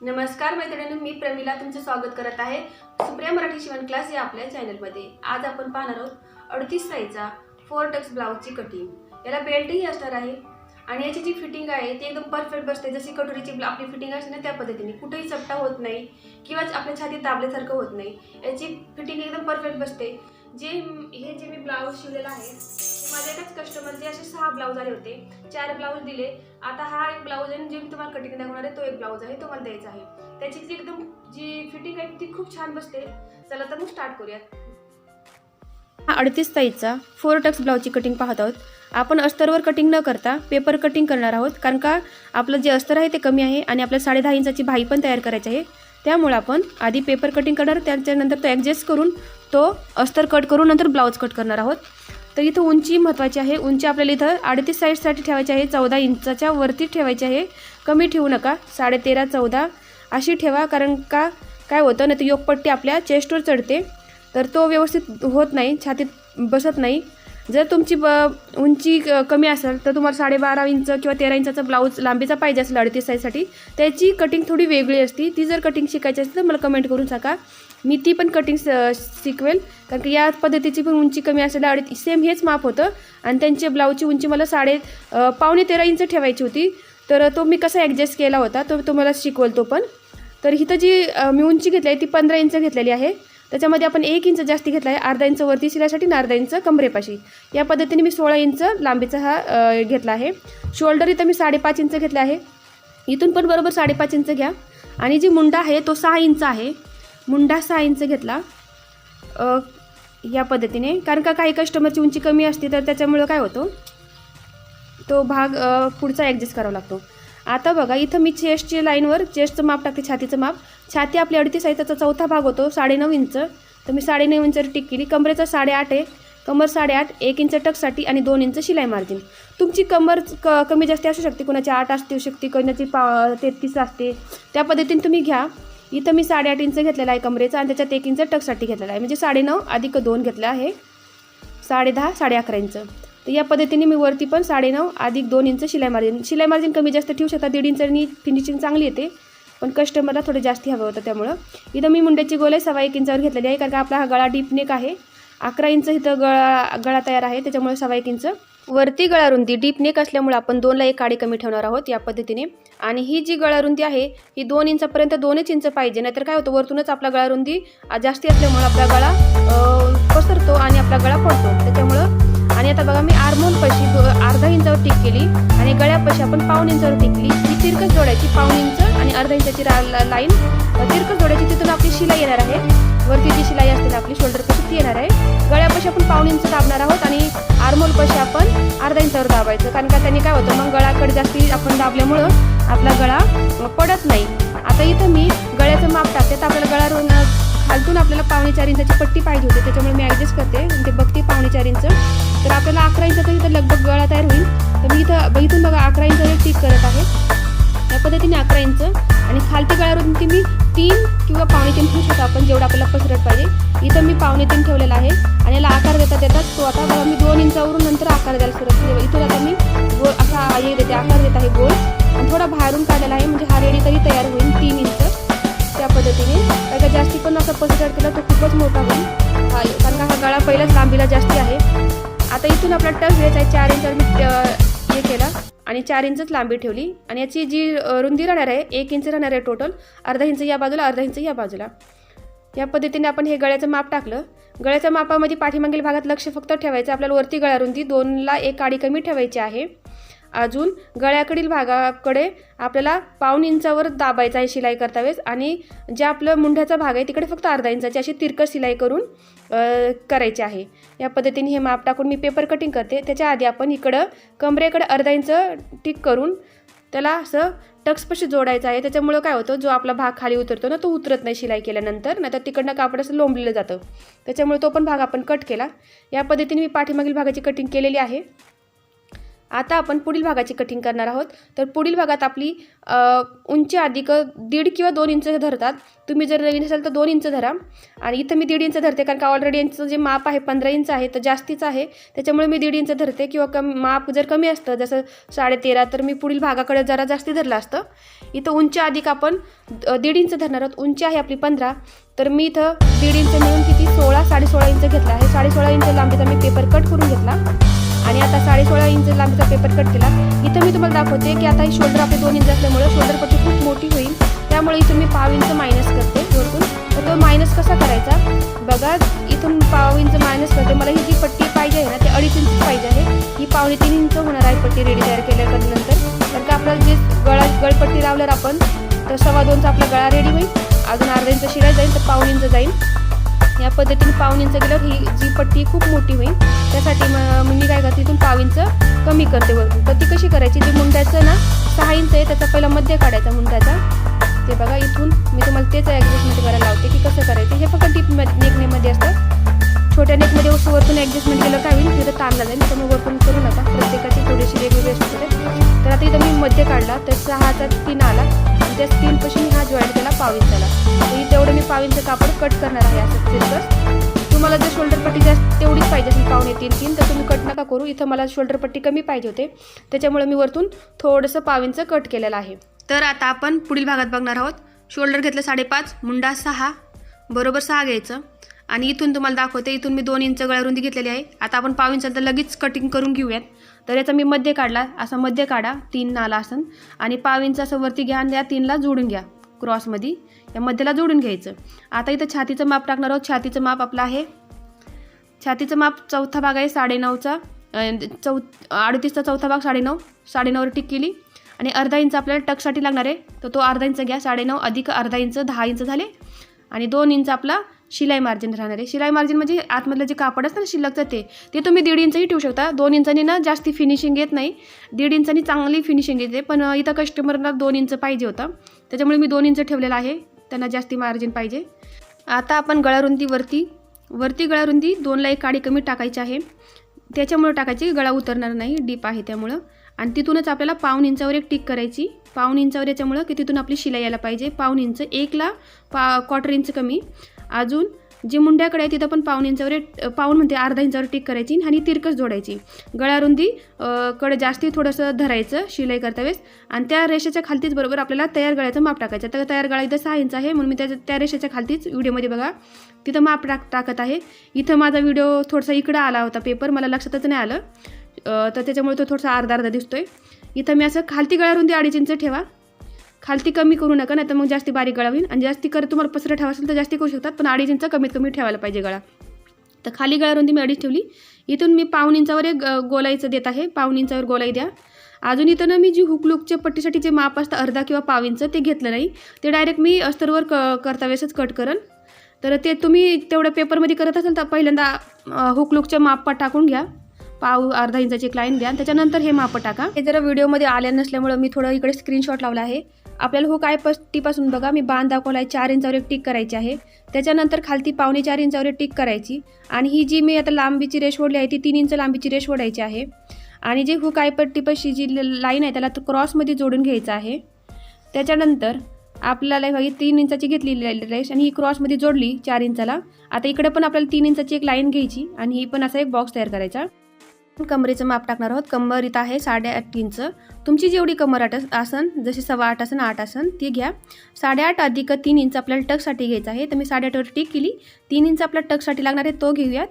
नमस्कार मैत्रिणींनो, मी प्रमिला तुमचं स्वागत करत आहे सुप्रिया मराठी शिवण क्लास या आपल्या चॅनलमध्ये। आज आपण पाहणार आहोत 38 साईजचा 4 टक्स ब्लाउजची कटिंग। याला बेल्टही असणार आहे आणि याची जी फिटिंग आहे ती एकदम परफेक्ट बसते, जशी कटोरीची आपली फिटिंग असते ना त्या पद्धतीने। कुठेही चपटा होत नाही किंवा आपल्या छातीत दाबल्यासारखं होत नाही। याची फिटिंग एकदम परफेक्ट बसते। हे जे मी ब्लाउज शिवलेला आहे ते माझ्या एकाच कस्टमरचे असे 6 ब्लाउज आले होते, 4 ब्लाउज दिले। आता हा एक ब्लाउज आहे जे मी तुम्हाला कटिंग दाखवणार आहे, तो एक ब्लाउज आहे, तो मला द्यायचा आहे। त्याची जी एकदम जी फिटिंग आहे ती खूप छान बसते। चला तर मग स्टार्ट करूयात। 38 साईजचा 4 टक्स ब्लाउजची कटिंग पाहत आहोत। आपण अस्तरवर कटिंग न करता पेपर कटिंग करणार आहोत, कारण का आपलं जे अस्तर आहे ते कमी आहे आणि आपल्याला 10.5 इंचाची भाई पण तयार करायची आहे। त्यामुळे आपण आधी पेपर कटिंग करणार, त्याच्यानंतर तो ॲडजस्ट करून तो अस्तर कट करून नंतर ब्लाउज कट करणार आहोत। तर इथं उंची महत्त्वाची आहे। उंची आपल्याला इथं 38 साईजसाठी ठेवायची आहे, 14 इंचाच्या वरती ठेवायची आहे। कमी ठेवू नका, 13.5 14 अशी ठेवा, कारण का काय होतं ना, ते योगपट्टी आपल्या चेस्टवर चढते तर तो व्यवस्थित होत नाही, छातीत बसत नाही। जर तुमची उंची कमी असेल तर तुम्हाला 12.5 इंच किंवा 13 इंचाचा ब्लाऊज लांबीचा पाहिजे असेल 38 साईजसाठी, त्याची कटिंग थोडी वेगळी असते। ती जर कटिंग शिकायची असेल तर मला कमेंट करून सांगा, मी ती पण कटिंग शिकवेल। कारण की या पद्धतीची पण उंची कमी असेल सेम हेच माप होतं आणि त्यांचे ब्लाऊजची उंची मला पावणे 13 इंच ठेवायची होती, तर तो मी कसा ॲडजस्ट केला होता तो तुम्हाला शिकवेल तो पण। तर इथं जी मी उंची घेतली आहे ती 15 इंच घेतलेली आहे। त्याच्यामध्ये आपण 1 इंच जास्ती घेतला आहे, अर्धा इंच वरती शिलासाठी आणि अर्धा इंच कमरेपाशी। या पद्धतीने मी 16 इंच लांबीचा हा घेतला आहे। शोल्डर इथं मी 5.5 इंच घेतला आहे, इथून पण बरोबर 5.5 इंच घ्या। आणि जी मुंडा आहे तो 6 इंच आहे, मुंडा 6 इंच घेतला या पद्धतीने। कारण का काही कस्टमरची उंची कमी असते तर त्याच्यामुळं काय होतं, तो भाग पुढचा ॲडजस्ट करावा लागतो। आता बघा इथं मी चेस्टच्या लाईनवर चेस्टचं माप टाकते, छातीचं माप। छाती आपली 38 साईजचा चौथा भाग होतो 9.5 इंच, तर मी 9.5 इंचवर टिक केली। कमरेचा 8.5 आहे, कमर 8.5, 1 इंच टक्ससाठी आणि 2 इंच शिलाई मार्जिन। तुमची कमर कमी जास्त असू शकते, कोणाची 8 असू शकते, कोणाची 33 असते, त्या पद्धतीने तुम्ही घ्या। इथं मी 8.5 इंच घेतलेला आहे कमरेचा आणि त्याच्यात 1 इंच टक्ससाठी घेतलेला आहे, म्हणजे 9.5 अधिक 2 घेतला आहे, 10.5 11.5 इंच। तर या पद्धतीने मी वरती पण 9.5 अधिक 2 इंच शिलाई मार्जिन कमी जास्त ठेवू शकता। 1.5 इंचांनी फिनिशिंग चांगली येते, पण कस्टमरला थोडं जास्ती हवं होतं त्यामुळं। इथं मी मुंड्याची गोलाई 1.25 इंचावर घेतलेली आहे, कारण का आपला हा गळा डीप नेक आहे। 11 इंच इथं गळा तयार आहे, त्याच्यामुळे 1.25 इंच वरती गळा रुंदी डीप नेक असल्यामुळे आपण 2ला 1 काडी कमी ठेवणार आहोत या पद्धतीने। आणि ही जी गळा रुंदी आहे ही 2 इंचापर्यंत 2च इंच पाहिजे, नाहीतर काय होतं वरतूनच आपला गळा रुंदी जास्ती असल्यामुळे आपला गळा पसरतो आणि आपला गळा पडतो त्याच्यामुळं। आणि आता बघा मी आर्महोल पाशी अर्धा इंचावर टिक केली आणि गळ्यापाशी आपण पाऊण इंचावर टिकली। ही तिरकस जोडायची, पाऊण इंच आणि अर्धा इंचाची लाईन तिरकस जोडायची। तिथून आपली शिलाई येणार आहे, वरती जी शिलाई असते ना आपली शोल्डरपाशी ती येणार आहे। गळ्यापाशी आपण पाऊण इंच दाबणार आहोत आणि आर्महोलपाशी आपण अर्धा इंचावर दाबायचं, कारण का त्यांनी काय होतं मग गळाकडे जास्ती आपण दाबल्यामुळं आपला गळा पडत नाही। आता इथं मी गळ्याचं माप टाकते, तर आपल्याला गळा खालतून आपल्याला 4.25 इंचाची पट्टी पाहिजे होती, त्याच्यामुळे मी ॲडजस्ट करते ते बघते 4.25 इंच। तर आपल्याला 11 इंचाचा इथं लगभग गळा तयार होईल, तर मी इथून बघा 11 इंच टिक करत आहे या पद्धतीने 11 इंच। आणि खालती गळ्यावरून मी 3 किंवा 3.25 ठेवू शकतो आपण, जेवढा आपल्याला पसरट पाहिजे। इथं मी 3.25 ठेवलेला आहे आणि याला आकार देतात तो आता बघा मी 2 इंचावरून नंतर आकार द्यायला सुरुवात केली। इथून आता मी गोल असा आकार देत आहे गोल, आणि थोडा बाहेरून काढलेला आहे, म्हणजे हा रेडी तरी तयार होईल 3 इंच त्या पद्धतीने। कारण जास्ती पण असं पसरट केला तो खूपच मोठा होईल, कारण का हा गळा पहिलाच लांबीला जास्ती आहे। आता इथून आपला टक्स घ्यायचा आहे, 4 इंचावर मी हे केला आणि 4 इंचच लांबी ठेवली। आणि याची जी रुंदी राहणार आहे 1 इंच राहणार आहे टोटल, अर्धा इंच या बाजूला अर्धा इंच या बाजूला। या पद्धतीने आपण हे गळ्याचं माप टाकलं। गळ्याच्या मापामध्ये पाठीमागील भागात लक्ष फक्त ठेवायचं, आपल्याला वरती गळा रुंदी 2ला 1 काडी कमी ठेवायची आहे। अजून गळ्याकडील भागाकडे आपल्याला पाऊण इंचावर दाबायचं आहे शिलाई करता वेळेस, आणि जे आपलं मुंढ्याचा भाग आहे तिकडे फक्त अर्धा इंचाची अशी तिरकस शिलाई करून करायची आहे। या पद्धतीने हे माप टाकून मी पेपर कटिंग करते। त्याच्या आधी आपण इकडं कमरेकडे अर्धा इंच टिक करून त्याला असं टक्सपाशी जोडायचं आहे, त्याच्यामुळं काय होतं जो आपला भाग खाली उतरतो ना तो उतरत नाही शिलाई केल्यानंतर, नाहीतर तिकडनं कापड असं लोंबलेलं जातं, त्याच्यामुळे तो पण भाग आपण कट केला। या पद्धतीने मी पाठीमागील भागाची कटिंग केलेली आहे। आता आपण पुढील भागाची कटिंग करणार आहोत. तर पुढील भागात आपली उंची अधिक 1.5 किंवा 2 इंच धरतात. तुम्ही जर नवीन असाल तर 2 इंच धरा आणि इथं मी 1.5 इंच धरते कारण का ऑलरेडी यांचं जे माप आहे 15 इंच आहे तर जास्तीच आहे, त्याच्यामुळे मी 1.5 इंच धरते. किंवा माप जर कमी असतं जसं 13.5 तर मी पुढील भागाकडे जरा जास्ती धरलं असतं. इथं उंची अधिक आपण 1.5 इंच धरणार आहोत. उंची आहे आपली 15, तर मी इथं 1.5 इंच मिळून किती 16-16.5 इंच घेतला आहे. 16.5 इंच लांबीचा मी पेपर कट करून घेतला आणि आता 16.5 इंच लांबीचा पेपर कट केला. इथं मी तुम्हाला दाखवते की आता ही शोल्डर आपले 2 इंच असल्यामुळे शोल्डर पट्टी खूप मोठी होईल, त्यामुळे इथून मी पाव इंच मायनस करते वरतून. तर तो मायनस कसा करायचा बघा, इथून पाव इंच मायनस करते. मला ही जी पट्टी पाहिजे आहे ना ते 2.5 इंच पाहिजे आहे. ही 2.5-3 इंच होणार आहे पट्टी रेडी तयार केल्यानंतर. कारण का आपल्याला जे गळपट्टी लावल्यावर आपण तर 2.25चा आपला गळा रेडी होईल. अजून अर्धा इंच शिराय जाईल तर पाऊण इंच जाईल. या पद्धतीने पाऊण इंच गेल्यावर ही जी पट्टी खूप मोठी होईल, त्यासाठी मी काय करते इथून पाव इंच कमी करते वरतून. तर ती कशी करायची, जे मुंड्याचं ना 6 इंच आहे त्याचा पहिला मध्य काढायचा मुंड्याचा. ते बघा इथून मी तुम्हाला तेच ॲडजस्टमेंट करायला लावते की कसं करायचं. हे फक्त डीप नेकमध्ये असतं. छोट्या नेकमध्ये वरतून ॲडजस्टमेंट केलं काय होईल, तिथं ताणला जाईल, त्यामुळे वरतून करू नका. प्रत्येकाची थोडीशी वेगवेगळी असते. तर आता इथं मी मध्य काढला तर 6चा 3 आला आणि त्या 3 पासून हा जॉईंट केला पाव इंचाला. तर तेवढं मी पाव इंच कापड कट करणार आहे असं तिरकस. तुम्हाला जर शोल्डर पट्टी जास्त तेवढीच पाहिजे असेल 2.5-3 तर तुम्ही कट नका करू. इथं मला शोल्डर पट्टी कमी पाहिजे होते, त्याच्यामुळे मी वरतून थोडंसं पाव इंच कट केलेलं आहे. तर आता आपण पुढील भागात बघणार आहोत. शोल्डर घेतलं 5.5, मुंडा 6, बरोबर 6 घ्यायचं आणि इथून तुम्हाला दाखवते इथून मी 2 इंच गळारुंदी घेतलेली आहे. आता आपण पाव इंच तर लगेच कटिंग करून घेऊयात. तर याचा मी मध्य काढला, असा मध्य काढा 3 आला असं आणि पाव इंच असं वरती घ्या आणि या 3ला जोडून घ्या क्रॉसमध्ये, या मध्यला जोडून घ्यायचं. आता इथं छातीचं माप टाकणार आहोत. छातीचं माप आपलं आहे, छातीचं माप चौथा भाग आहे 9.5चा, 38चा चौथा भाग 9.5वर टिक केली आणि अर्धा इंच आपल्याला टकसाठी लागणार आहे, तर तो अर्धा इंच घ्या. 9.5 अधिक अर्धा इंच 10 इंच झाले आणि 2 इंच आपला शिलाई मार्जिन राहणार आहे. शिलाई मार्जिन म्हणजे आतमधलं जे कापड असतं ना शिल्लकचं ते तुम्ही 1.5 इंचही ठेवू शकता. 2 इंचांनी ना जास्ती फिनिशिंग येत नाही, 1.5 इंचांनी चांगली फिनिशिंग येते. पण इथं कस्टमरला 2 इंच पाहिजे होतं, त्याच्यामुळे मी 2 इंच ठेवलेला आहे, त्यांना जास्ती मार्जिन पाहिजे. आता आपण गळारुंदी वरती गळारुंदी 2ला 1 काडी कमी टाकायची आहे, त्याच्यामुळे टाकायची गळा उतरणार नाही, डीप आहे त्यामुळं. आणि तिथूनच आपल्याला पाऊण इंचावर 1 टिक करायची. पाऊण इंचावर याच्यामुळं की तिथून आपली शिलाई यायला पाहिजे. पाऊण इंच 1ला 1/4 इंच कमी. अजून जी मुंड्याकडे आहे तिथं पण पाऊण इंचावर पाऊण म्हणते अर्धा इंचावर टिक करायची आणि तिरकस जोडायची. गळारुंदी कडे जास्ती थोडंसं धरायचं शिलाई करता वेळेस आणि त्या रेषेच्या खालतीच बरोबर आपल्याला तयार गळ्याचं माप टाकायचं. तर तयार गळा इथं 6 इंच आहे, म्हणून मी त्या रेषेच्या खालतीच व्हिडिओमध्ये बघा तिथं माप टाकत आहे. इथं माझा व्हिडिओ थोडासा इकडं आला होता पेपर, मला लक्षातच नाही आलं, तर त्याच्यामुळे तो थोडासा अर्धा दिसतोय. इथं मी असं खालती गळारुंदी 2.5 इंच ठेवा, खालती कमी करू नका, नाही तर मग जास्ती बारीक गळा होईल. आणि जास्ती तुम्हाला पसरं ठेवा असेल तर जास्ती करू शकतात, पण 2.5 इंच कमीत कमी ठेवायला पाहिजे गळा. तर खाली गळारुंदी मी 2.5 ठेवली. इथून मी पाऊण इंचावर 1 गोलाईचं देत आहे, पाऊण इंचावर गोलाई द्या. अजून इथं ना मी जी हुकलूकच्या पट्टीसाठी जे माप असतं अर्धा किंवा पाव इंच ते घेतलं नाही, ते डायरेक्ट मी अस्तरवर करता वेळेसच कट करेन. तर ते तुम्ही तेवढ्या पेपरमध्ये करत असाल तर पहिल्यांदा हुकलूकच्या माप टाकून घ्या, अर्धा इंचाची एक लाईन द्या, त्याच्यानंतर हे माप टाका. हे जरा व्हिडिओमध्ये आल्या नसल्यामुळं मी थोडं इकडे स्क्रीनशॉट लावला आहे. आपल्याला हुक आहे पट्टीपासून बघा मी बांध दाखवला आहे, 4 इंचावर 1 टिक करायची आहे. त्याच्यानंतर खालती 4.25 इंचावर 1 टिक करायची आणि ही जी मी आता लांबीची रेष ओढली आहे ती 3 इंच लांबीची रेष ओढायची आहे. आणि जी हुक आहे पट्टीपाशी जी लाईन आहे त्याला क्रॉसमध्ये जोडून घ्यायचं आहे. त्याच्यानंतर आपल्याला बघा 3 इंचाची घेतलेली रेष आणि ही क्रॉसमध्ये जोडली 4 इंचाला. आता इकडे पण आपल्याला 3 इंचाची एक लाईन घ्यायची आणि ही पण असा एक बॉक्स तयार करायचा. कमरेचं माप टाकणार आहोत. कंबर इथं आहे 8.5 इंच. तुमची जेवढी कमर आसन, जशी 8.25 आसन 8 आसन ती घ्या. 8.5 अधिक 3 इंच आपल्याला टकसाठी घ्यायचं आहे, तर मी 8.5वर टिक केली. 3 इंच आपल्या टकसाठी लागणार आहे तो घेऊयात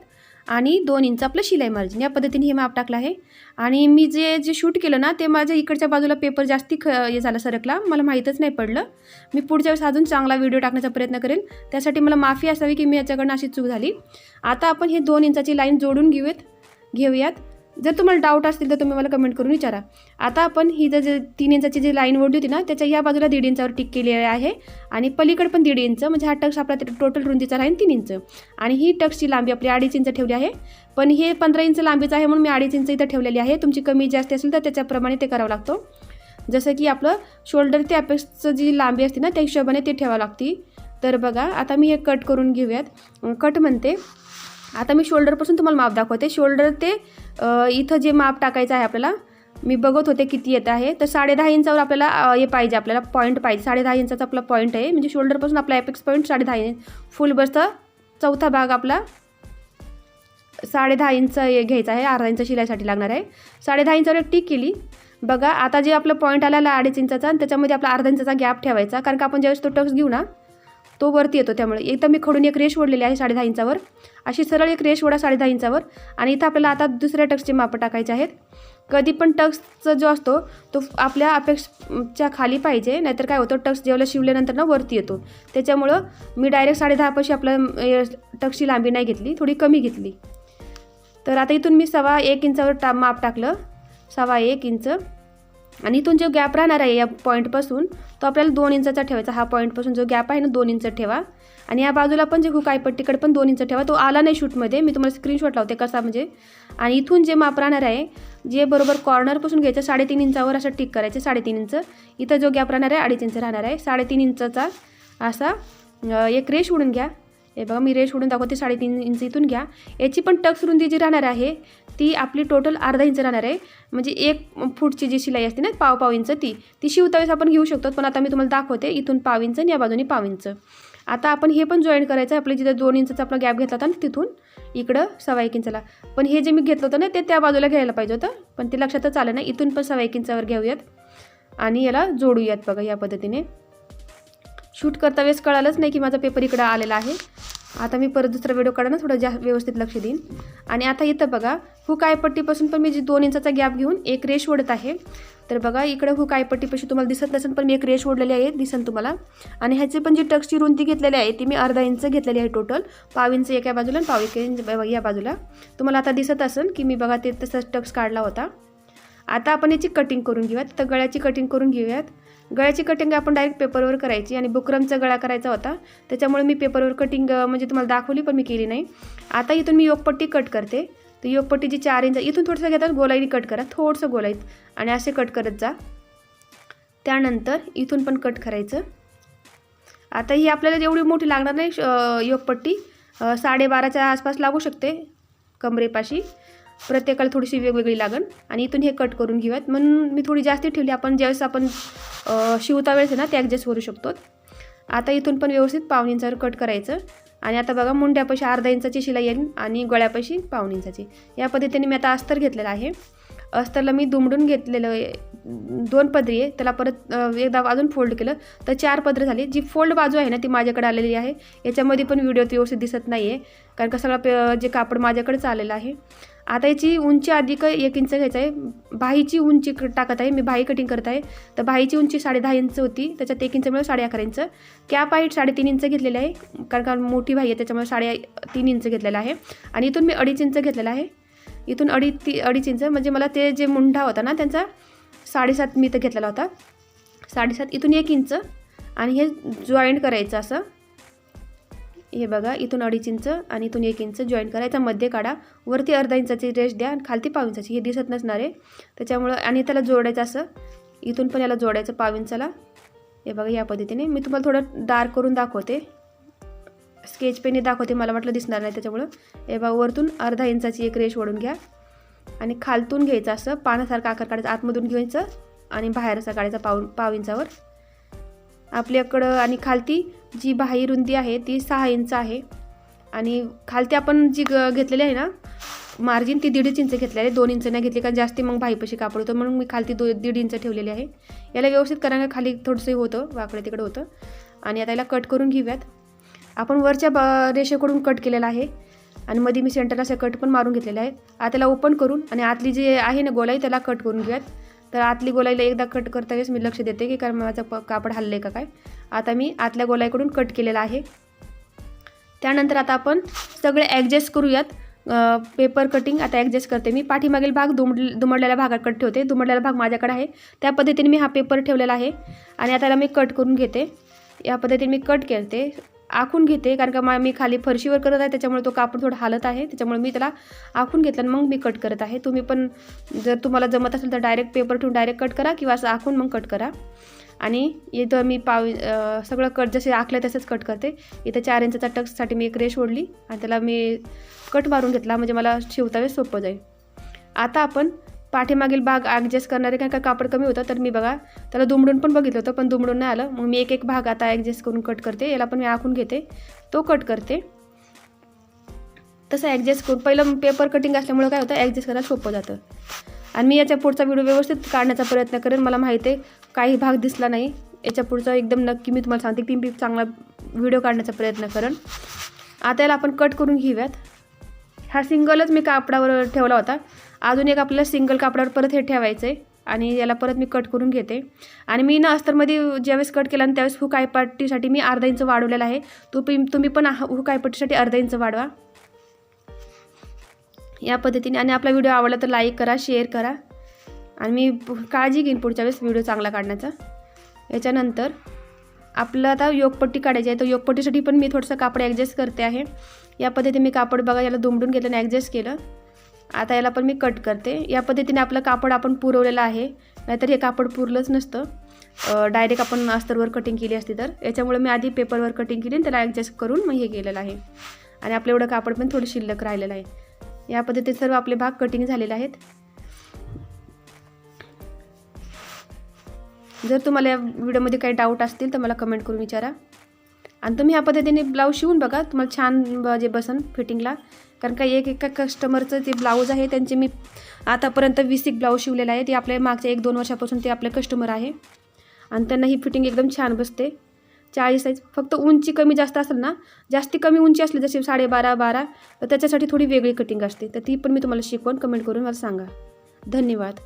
आणि 2 इंच आपलं शिलाई मार्जिन, या पद्धतीने हे माप टाकलं आहे. आणि मी जे शूट केलं ना ते माझ्या इकडच्या बाजूला पेपर जास्ती हे झाला सरकला, मला माहीतच नाही पडलं. मी पुढच्या वेळेस अजून चांगला व्हिडिओ टाकण्याचा प्रयत्न करेन, त्यासाठी मला माफी असावी की मी याच्याकडनं अशी चूक झाली. आता आपण हे 2 इंचाची लाईन जोडून घेऊयात. जर तुम्हाला डाऊट असतील तर तुम्ही मला कमेंट करून विचारा. आता आपण ही जर 3 इंचाची जी लाईन ओढली होती ना त्याच्या या बाजूला 1.5 इंचावर टिक केलेली आहे आणि पलीकडे पण 1.5 इंच, म्हणजे हा टक्स आपला टोटल रुंदीचा राहील 3 इंच. आणि ही टक्सची लांबी आपली 2.5 इंच ठेवली आहे, पण हे 15 इंच लांबीचं आहे म्हणून मी 2.5 इंच इथं ठेवलेली आहे. तुमची कमी जास्त असेल तर त्याच्याप्रमाणे ते करावं लागतं. जसं की आपलं शोल्डर ते अपेक्सचं जी लांबी असते ना त्या हिशोबाने ते ठेवावं लागते. तर बघा आता मी हे कट करून घेऊयात. कट म्हणते आता मी शोल्डरपासून तुम्हाला माप दाखवते. शोल्डर ते इथं जे माप टाकायचं आहे आपल्याला मी बघत होते किती येत आहे. तर 10.5 इंचावर आपल्याला हे पाहिजे, आपल्याला पॉईंट पाहिजे. 10.5 इंचाचा आपला पॉईंट आहे, म्हणजे शोल्डरपासून आपला एपेक्स पॉईंट 10.5 फुल बसचा चौथा भाग आपला 10.5 इंच घ्यायचा आहे. अर्धा इंच शिलाईसाठी लागणार आहे. 10.5 इंचावर एक टिक केली. बघा आता जे आपलं पॉईंट आलेला 2.5 इंचाचा आणि त्याच्यामध्ये आपला अर्धा इंचाचा गॅप ठेवायचा, कारण का आपण ज्यावेळेस तो टक्स घेऊ ना तो वरती येतो. त्यामुळे इथं मी खडून एक रेष ओढलेली आहे 10.5 इंचावर. अशी सरळ एक रेष ओढा 10.5 इंचावर. आणि इथं आपल्याला आता दुसऱ्या टक्सचे मापं टाकायचे आहेत. कधी पण टक्सचा जो असतो तो आपल्या अपेक्षच्या खाली पाहिजे, नाहीतर काय होतं टक्स जेवढं शिवल्यानंतर ना वरती येतो. त्याच्यामुळं मी डायरेक्ट 10.5 पाशी आपलं टक्सची लांबी नाही घेतली, थोडी कमी घेतली. तर आता इथून मी 1.25 इंचावर माप टाकलं, 1.25 इंच. आणि इथून जो गॅप राहणार आहे या पॉईंटपासून तो आपल्याला 2 इंचाचा ठेवायचा. हा पॉईंटपासून जो गॅप आहे ना 2 इंच ठेवा. आणि या बाजूला पण जे हुक आहे पट्टीकडे पण 2 इंच ठेवा. तो आला नाही शूटमध्ये, मी तुम्हाला स्क्रीनशॉट लावते कसा म्हणजे. आणि इथून जे माप राहणार आहे जे बरोबर कॉर्नरपासून घ्यायचं 3.5 इंचावर असं टिक करायचं. 3.5 इंच इथं जो गॅप राहणार आहे 2.5 इंच राहणार आहे. 3.5 इंचाचा असा एक रेष ओढून घ्या. हे बघा मी रेष ओढून दाखवते. 3.5 इंच इथून घ्या. याची पण टक्स रुंदी जी राहणार आहे ती आपली टोटल अर्धा इंच राहणार आहे. म्हणजे 1 फूटची जी शिलाई असते ना पाव इंच ती शिवता वेळेस आपण घेऊ शकतो. पण आता मी तुम्हाला दाखवते. इथून 1.5 इंच आणि या बाजूने 1.5 इंच. आता आपण हे पण जॉईन करायचं आहे. आपले जिथे 2 इंचाचा आपला गॅप घेतला होता ना तिथून इकडं 1.25 इंचाला. पण हे जे मी घेतलं होतं ना ते त्या बाजूला घ्यायला पाहिजे होतं, पण ते लक्षातच आलं नाही. इथून पण 1.25 इंचावर घेऊयात आणि याला जोडूयात. बघा या पद्धतीने. शूट करता वेळेस कळालंच नाही की माझा पेपर इकडं आलेला आहे. आता मी परत दुसरा व्हिडिओ काढा ना थोडं व्यवस्थित लक्ष देईन. आणि आता इथं बघा हुक आयपट्टीपासून पण मी जी 2 इंचाचा गॅप घेऊन एक रेष ओढत आहे. तर बघा इकडं हुक आयपट्टीपाशी तुम्हाला दिसत नसेल पण मी एक रेष ओढलेली आहे, दिसेल तुम्हाला. आणि ह्याची पण जी टक्सची रुंदी घेतलेली आहे ती मी अर्धा इंच घेतलेली आहे टोटल. 1.5 इंच एका बाजूला आणि 1.25 इंच या बाजूला. तुम्हाला आता दिसत असेल की मी बघा ते तसंच टक्स काढला होता. आता आपण याची कटिंग करून घेऊयात. तर गळ्याची कटिंग करून घेऊयात. गळ्याची कटिंग आपण डायरेक्ट पेपरवर करायची आणि बुकरमचा गळा करायचा होता, त्याच्यामुळे मी पेपरवर कटिंग म्हणजे तुम्हाला दाखवली पण मी केली नाही. आता इथून मी योगपट्टी कट करते. तर योगपट्टीची 4 इंच इथून थोडंसं घेतात, गोलाईने कट करा, थोडंसं गोलाईत आणि असे कट करत जा. त्यानंतर इथून पण कट करायचं. आता ही आपल्याला जेवढी मोठी लागणार नाही योगपट्टी 12.5च्या आसपास लागू शकते कमरेपाशी. प्रत्येकाला थोडीशी वेगवेगळी लागन. आणि इथून हे कट करून घेऊयात. म्हणून मी थोडी जास्ती ठेवली. आपण ज्यावेळेस आपण शिवता वेळेस ना ते ॲडजस्ट करू शकतो. आता इथून पण व्यवस्थित 1.25 इंचावर कट करायचं. आणि आता बघा मुंड्यापाशी अर्धा इंचाची शिलाई येईल आणि गळ्यापाशी 1.25 इंचाची. या पद्धतीने मी आता अस्तर घेतलेलं आहे. अस्तरला मी दुमडून घेतलेलं 2 पदरी आहे, त्याला परत एकदा अजून फोल्ड केलं तर 4 पदरं झाली. जी फोल्ड बाजू आहे ना ती माझ्याकडे आलेली आहे. याच्यामध्ये पण व्हिडिओ व्यवस्थित दिसत नाही आहे कारण का सगळं जे कापड माझ्याकडेच आलेलं आहे. आता याची उंची अधिक 1 इंच घ्यायचं आहे. बाहीची उंची टाकत आहे, मी बाही कटिंग करत आहे. तर बाहीची उंची 10.5 इंच होती, त्याच्यात 1 इंच मिळून 11.5 इंच. कॅप हाईट 3.5 इंच घेतलेली आहे कारण का मोठी बाही आहे त्याच्यामुळे 3.5 इंच घेतलेला आहे. आणि इथून मी 2.5 इंच घेतलेला आहे. इथून 2.5 इंच म्हणजे मला ते जे मुंढा होता ना त्यांचा 7.5 मी इथं घेतलेला होता. 7.5 इथून 1 इंच आणि हे जॉईंट करायचं असं. हे बघा इथून 2.5 इंच आणि इथून 1 इंच जॉईन करायचा. मध्ये काढा, वरती अर्धा इंचाची रेष द्या आणि खालती 1.5 इंचाची. हे दिसत नसणार आहे त्याच्यामुळं. आणि त्याला जोडायचं असं. इथून पण याला जोडायचं 1.5 इंचाला. हे बघा या पद्धतीने. मी तुम्हाला थोडं डार्क करून दाखवते, स्केच पेनने दाखवते, मला वाटलं दिसणार नाही त्याच्यामुळं. हे बघा वरतून अर्धा इंचाची एक रेष ओढून घ्या आणि खालतून घ्यायचं असं पानासारखं आकार काढायचं. आतमधून घ्यायचं आणि बाहेर असा काढायचा 1.5 इंचावर आपल्याकडं. आणि खालती जी बाही रुंदी आहे ती 6 इंच आहे. आणि खालती आपण जी घेतलेली आहे ना मार्जिन ती 1.5 इंच घेतलेली आहे. 2 इंच नाही घेतली कारण जास्ती मग बाहीपाशी कापड होतं, म्हणून मी खालती 1.5 इंच ठेवलेली आहे. याला व्यवस्थित करायला खाली थोडंसं होतं, वाकडे तिकडं होतं. आणि आता याला कट करून घेऊयात. आपण वरच्या रेषेकडून कट केलेला आहे आणि मध्ये मी सेंटरला असे कट पण मारून घेतलेले आहेत. आता त्याला ओपन करून आणि आतली जी आहे ना गोलाई त्याला कट करून घेऊयात. तर आतली गोलाईला एकदा कट करता वेळेस मी लक्ष देते की कारण माझं कापड हल्लं आहे का काय. आता मी आतल्या गोलाईकडून कट केलेला आहे. त्यानंतर आता आपण सगळे ॲडजस्ट करूयात. पेपर कटिंग आता ॲडजस्ट करते मी. पाठीमागील भाग दुमडलेल्या भागाकडे ठेवते. दुमडलेला भाग माझ्याकडे आहे त्या पद्धतीने मी हा पेपर ठेवलेला आहे. आणि आता याला मी कट करून घेते. या पद्धतीने मी कट करते, आखून घेते कारण का मी खाली फरशीवर करत आहे त्याच्यामुळे तो कापड थोडा हालत आहे, त्याच्यामुळे मी त्याला आखून घेतलं आणि मग मी कट करत आहे. तुम्ही पण जर तुम्हाला जमत असेल तर डायरेक्ट पेपर ठेवून डायरेक्ट कट करा किंवा असं आखून मग कट करा. आणि इथं मी सगळं कट जसे आखलं तसंच कट करते. इथं 4 इंचाचा टक्ससाठी मी एक रेष ओढली आणि त्याला मी कट मारून घेतला म्हणजे मला शिवता वेळेस सोपं जाईल. आता आपण पाठीमागील भाग ॲडजस्ट करणारे काय कापड कमी होतं, तर मी बघा त्याला दुमडून पण बघितलं होतं, पण दुमडून नाही आलं. मग मी एक एक भाग आता ॲडजस्ट करून कट करते. याला पण मी आखून घेते, तो कट करते. तसं ॲडजस्ट करून पहिलं पेपर कटिंग असल्यामुळं काय होतं, ॲडजस्ट करायला सोपं जातं. आणि मी याच्या पुढचा व्हिडिओ व्यवस्थित काढण्याचा प्रयत्न करेन. मला माहिती आहे काही भाग दिसला नाही, याच्या पुढचा एकदम नक्की मी तुम्हाला सांगते की मी चांगला व्हिडिओ काढण्याचा प्रयत्न करेन. आता याला आपण कट करून घेऊयात. हा सिंगलच मी कापडावर ठेवला होता, अजून एक आपल्याला सिंगल कापडावर परत हे ठेवायचं आहे आणि याला परत मी कट करून घेते. आणि मी ना अस्तरमध्ये ज्यावेळेस कट केला आणि त्यावेळेस हुक आयपट्टीसाठी मी अर्धा इंच वाढवलेला आहे. तुम्ही पण हुक आयपट्टीसाठी अर्धा इंच वाढवा या पद्धतीने. आणि आपला व्हिडिओ आवडला तर लाईक करा, शेअर करा आणि मी काळजी घेईन पुढच्या वेळेस व्हिडिओ चांगला काढण्याचा. याच्यानंतर आपलं आता योगपट्टी काढायची आहे, तर योगपट्टीसाठी पण मी थोडंसं कापड ॲडजस्ट करते आहे. या पद्धतीने मी कापड बघा याला दुमडून घेतलं आणि ॲडजस्ट केलं. आता याला पण मी कट करते. या पद्धतीने आपलं कापड आपण पुरवलेलं आहे, नाहीतर हे कापड पुरलंच नसतं. डायरेक्ट आपण अस्तरवर कटिंग केली असती तर. याच्यामुळे मी आधी पेपरवर कटिंग केली आणि त्याला ॲडजस्ट करून मग हे केलेलं आहे. आणि आपलं एवढं कापड पण थोडं शिल्लक राहिलेलं आहे. या पद्धतीने सर्व आपले भाग कटिंग झालेले आहेत. जर तुम्हाला या व्हिडिओमध्ये काही डाऊट असतील तर मला कमेंट करून विचारा. आणि तुम्ही ह्या पद्धतीने ब्लाऊज शिवून बघा, तुम्हाला छान जे बसन फिटिंगला. कारण का एका कस्टमरचं जे ब्लाऊज आहे त्यांचे मी आतापर्यंत 20 ब्लाऊज शिवलेले आहे. ते आपल्या मागच्या 1-2 वर्षापासून ते आपले कस्टमर आहे आणि त्यांना ही फिटिंग एकदम छान बसते. 40 साईज. फक्त उंची कमी जास्त असेल ना, जास्ती कमी उंची असली जशी 12.5-12, तर त्याच्यासाठी थोडी वेगळी कटिंग असते. तर ती पण मी तुम्हाला शिकवून कमेंट करून मला सांगा. धन्यवाद.